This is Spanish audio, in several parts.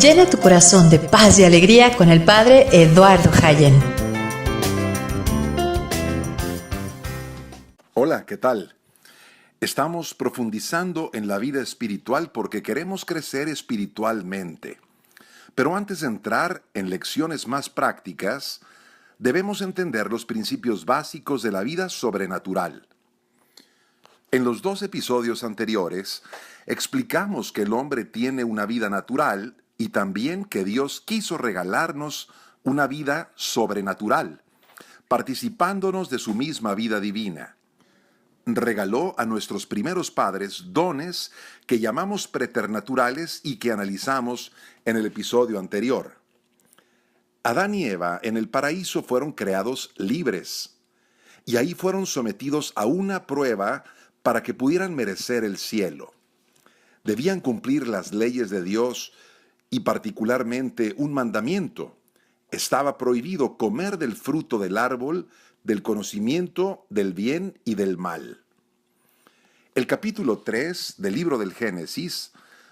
Llena tu corazón de paz y alegría con el Padre Eduardo Hayen. Hola, ¿qué tal? Estamos profundizando en la vida espiritual porque queremos crecer espiritualmente. Pero antes de entrar en lecciones más prácticas, debemos entender los principios básicos de la vida sobrenatural. En los 2 episodios anteriores, explicamos que el hombre tiene una vida natural y también que Dios quiso regalarnos una vida sobrenatural, participándonos de su misma vida divina. Regaló a nuestros primeros padres dones que llamamos preternaturales y que analizamos en el episodio anterior. Adán y Eva en el paraíso fueron creados libres y ahí fueron sometidos a una prueba para que pudieran merecer el cielo. Debían cumplir las leyes de Dios y particularmente un mandamiento. Estaba prohibido comer del fruto del árbol del conocimiento del bien y del mal. El capítulo 3 del libro del Génesis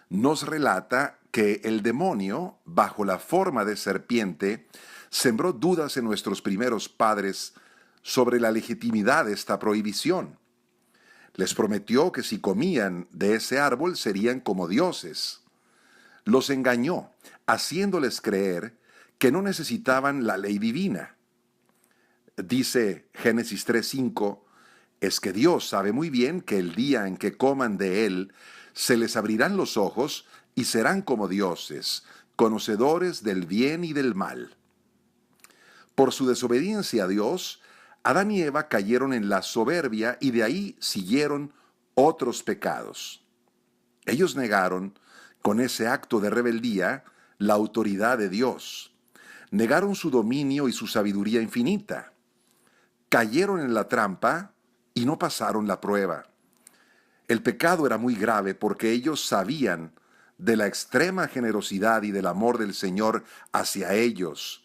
nos relata que el demonio, bajo la forma de serpiente, sembró dudas en nuestros primeros padres sobre la legitimidad de esta prohibición. Les prometió que si comían de ese árbol serían como dioses. Los engañó, haciéndoles creer que no necesitaban la ley divina. Dice Génesis 3:5, es que Dios sabe muy bien que el día en que coman de él, se les abrirán los ojos y serán como dioses, conocedores del bien y del mal. Por su desobediencia a Dios, Adán y Eva cayeron en la soberbia y de ahí siguieron otros pecados. Ellos negaron, con ese acto de rebeldía, la autoridad de Dios. Negaron su dominio y su sabiduría infinita. Cayeron en la trampa y no pasaron la prueba. El pecado era muy grave porque ellos sabían de la extrema generosidad y del amor del Señor hacia ellos.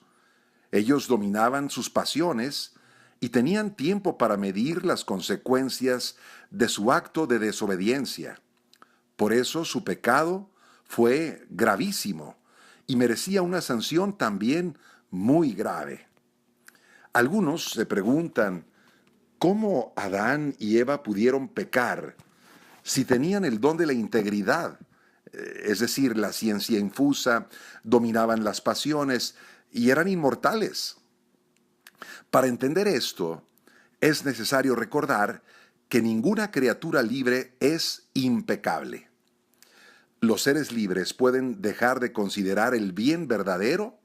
Ellos dominaban sus pasiones y tenían tiempo para medir las consecuencias de su acto de desobediencia. Por eso su pecado fue gravísimo y merecía una sanción también muy grave. Algunos se preguntan, ¿cómo Adán y Eva pudieron pecar si tenían el don de la integridad? Es decir, la ciencia infusa, dominaban las pasiones y eran inmortales. Para entender esto, es necesario recordar que ninguna criatura libre es impecable. Los seres libres pueden dejar de considerar el bien verdadero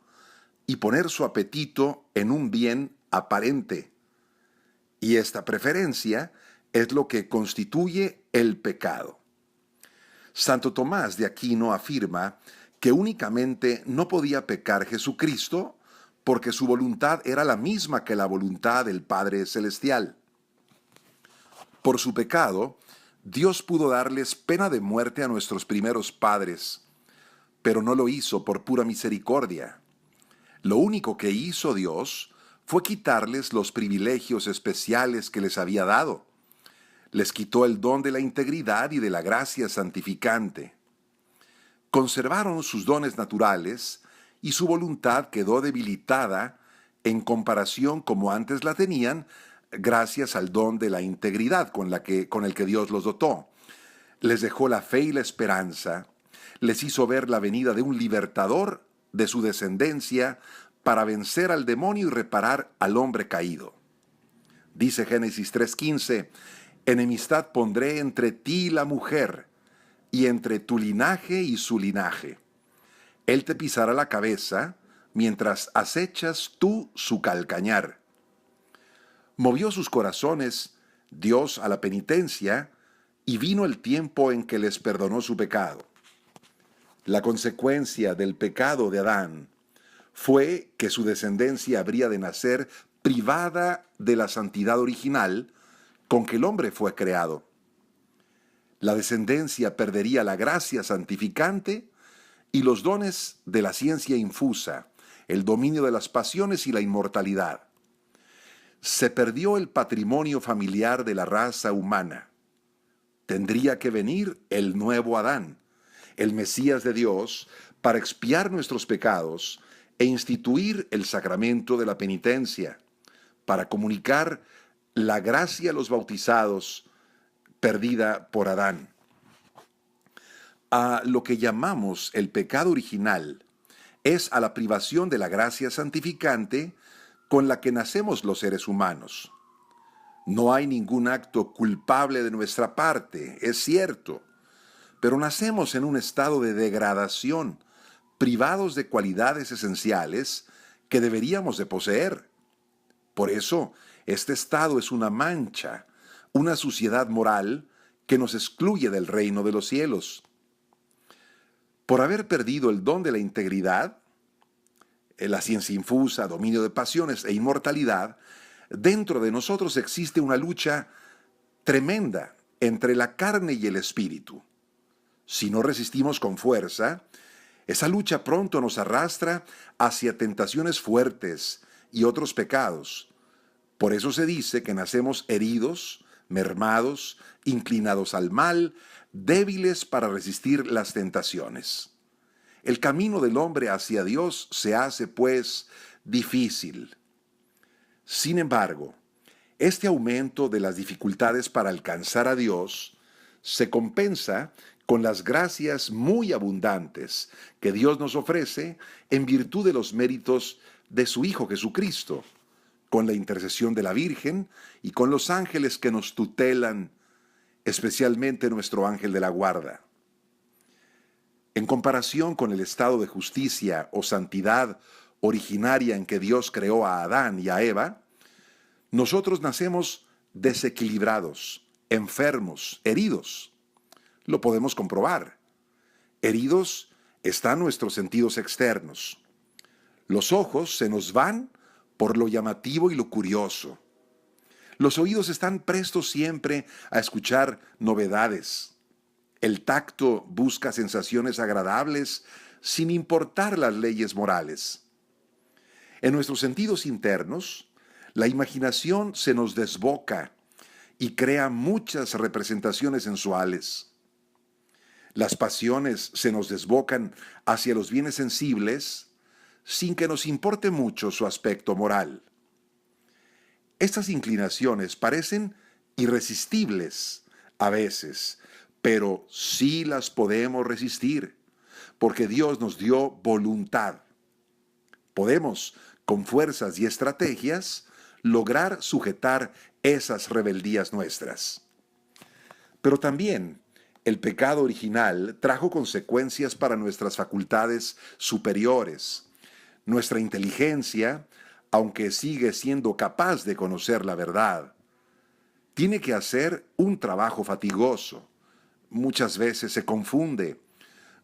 y poner su apetito en un bien aparente. Y esta preferencia es lo que constituye el pecado. Santo Tomás de Aquino afirma que únicamente no podía pecar Jesucristo porque su voluntad era la misma que la voluntad del Padre Celestial. Por su pecado, Dios pudo darles pena de muerte a nuestros primeros padres, pero no lo hizo por pura misericordia. Lo único que hizo Dios fue quitarles los privilegios especiales que les había dado. Les quitó el don de la integridad y de la gracia santificante. Conservaron sus dones naturales y su voluntad quedó debilitada en comparación como antes la tenían, gracias al don de la integridad con el que Dios los dotó. Les dejó la fe y la esperanza, les hizo ver la venida de un libertador de su descendencia para vencer al demonio y reparar al hombre caído. Dice Génesis 3:15, enemistad pondré entre ti y la mujer, y entre tu linaje y su linaje. Él te pisará la cabeza, mientras acechas tú su calcañar. Movió sus corazones Dios a la penitencia, y vino el tiempo en que les perdonó su pecado. La consecuencia del pecado de Adán fue que su descendencia habría de nacer privada de la santidad original con que el hombre fue creado. La descendencia perdería la gracia santificante y los dones de la ciencia infusa, el dominio de las pasiones y la inmortalidad. Se perdió el patrimonio familiar de la raza humana. Tendría que venir el nuevo Adán, el Mesías de Dios, para expiar nuestros pecados e instituir el sacramento de la penitencia, para comunicar la gracia a los bautizados perdida por Adán. A lo que llamamos el pecado original es a la privación de la gracia santificante con la que nacemos los seres humanos. No hay ningún acto culpable de nuestra parte, es cierto, pero nacemos en un estado de degradación, privados de cualidades esenciales que deberíamos de poseer. Por eso, este estado es una mancha, una suciedad moral que nos excluye del reino de los cielos. Por haber perdido el don de la integridad, la ciencia infusa, dominio de pasiones e inmortalidad, dentro de nosotros existe una lucha tremenda entre la carne y el espíritu. Si no resistimos con fuerza, esa lucha pronto nos arrastra hacia tentaciones fuertes y otros pecados. Por eso se dice que nacemos heridos, mermados, inclinados al mal, débiles para resistir las tentaciones. El camino del hombre hacia Dios se hace, pues, difícil. Sin embargo, este aumento de las dificultades para alcanzar a Dios se compensa con las gracias muy abundantes que Dios nos ofrece en virtud de los méritos de su Hijo Jesucristo, con la intercesión de la Virgen y con los ángeles que nos tutelan, especialmente nuestro ángel de la guarda. En comparación con el estado de justicia o santidad originaria en que Dios creó a Adán y a Eva, nosotros nacemos desequilibrados, enfermos, heridos. Lo podemos comprobar. Heridos están nuestros sentidos externos. Los ojos se nos van por lo llamativo y lo curioso. Los oídos están prestos siempre a escuchar novedades. El tacto busca sensaciones agradables sin importar las leyes morales. En nuestros sentidos internos, la imaginación se nos desboca y crea muchas representaciones sensuales. Las pasiones se nos desbocan hacia los bienes sensibles sin que nos importe mucho su aspecto moral. Estas inclinaciones parecen irresistibles a veces, pero sí las podemos resistir, porque Dios nos dio voluntad. Podemos, con fuerzas y estrategias, lograr sujetar esas rebeldías nuestras. Pero también el pecado original trajo consecuencias para nuestras facultades superiores. Nuestra inteligencia, aunque sigue siendo capaz de conocer la verdad, tiene que hacer un trabajo fatigoso. Muchas veces se confunde.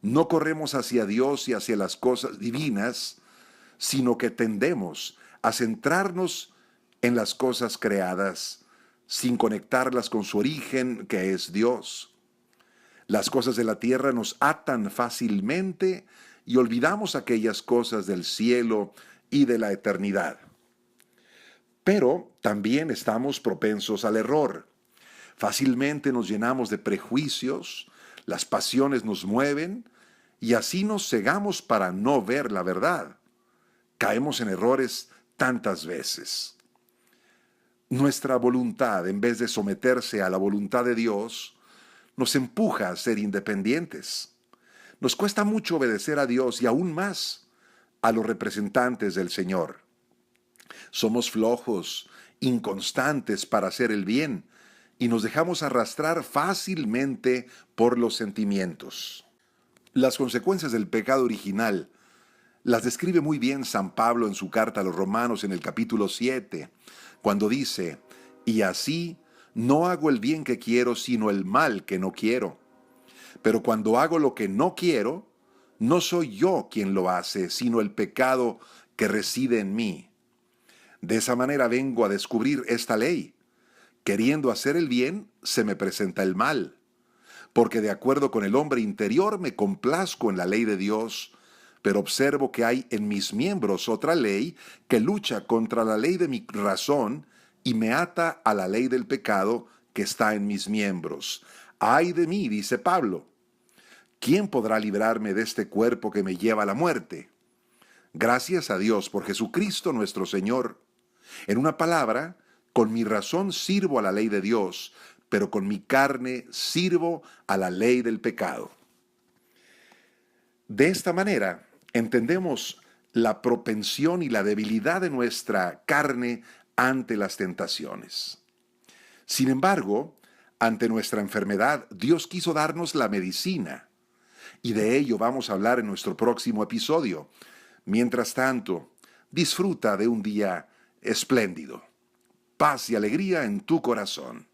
No corremos hacia Dios y hacia las cosas divinas, sino que tendemos a centrarnos en las cosas creadas, sin conectarlas con su origen, que es Dios. Las cosas de la tierra nos atan fácilmente y olvidamos aquellas cosas del cielo y de la eternidad. Pero también estamos propensos al error. Fácilmente nos llenamos de prejuicios, las pasiones nos mueven y así nos cegamos para no ver la verdad. Caemos en errores tantas veces. Nuestra voluntad, en vez de someterse a la voluntad de Dios, nos empuja a ser independientes. Nos cuesta mucho obedecer a Dios y aún más a los representantes del Señor. Somos flojos, inconstantes para hacer el bien y nos dejamos arrastrar fácilmente por los sentimientos. Las consecuencias del pecado original las describe muy bien San Pablo en su carta a los Romanos en el capítulo 7, cuando dice: «Y así no hago el bien que quiero, sino el mal que no quiero. Pero cuando hago lo que no quiero, no soy yo quien lo hace, sino el pecado que reside en mí. De esa manera vengo a descubrir esta ley. Queriendo hacer el bien, se me presenta el mal. Porque de acuerdo con el hombre interior me complazco en la ley de Dios, pero observo que hay en mis miembros otra ley que lucha contra la ley de mi razón y me ata a la ley del pecado que está en mis miembros. ¡Ay de mí!», dice Pablo. ¿quién podrá librarme de este cuerpo que me lleva a la muerte? Gracias a Dios por Jesucristo nuestro Señor. En una palabra, con mi razón sirvo a la ley de Dios, pero con mi carne sirvo a la ley del pecado. De esta manera, entendemos la propensión y la debilidad de nuestra carne ante las tentaciones. Sin embargo, ante nuestra enfermedad, Dios quiso darnos la medicina, y de ello vamos a hablar en nuestro próximo episodio. Mientras tanto, disfruta de un día espléndido. Paz y alegría en tu corazón.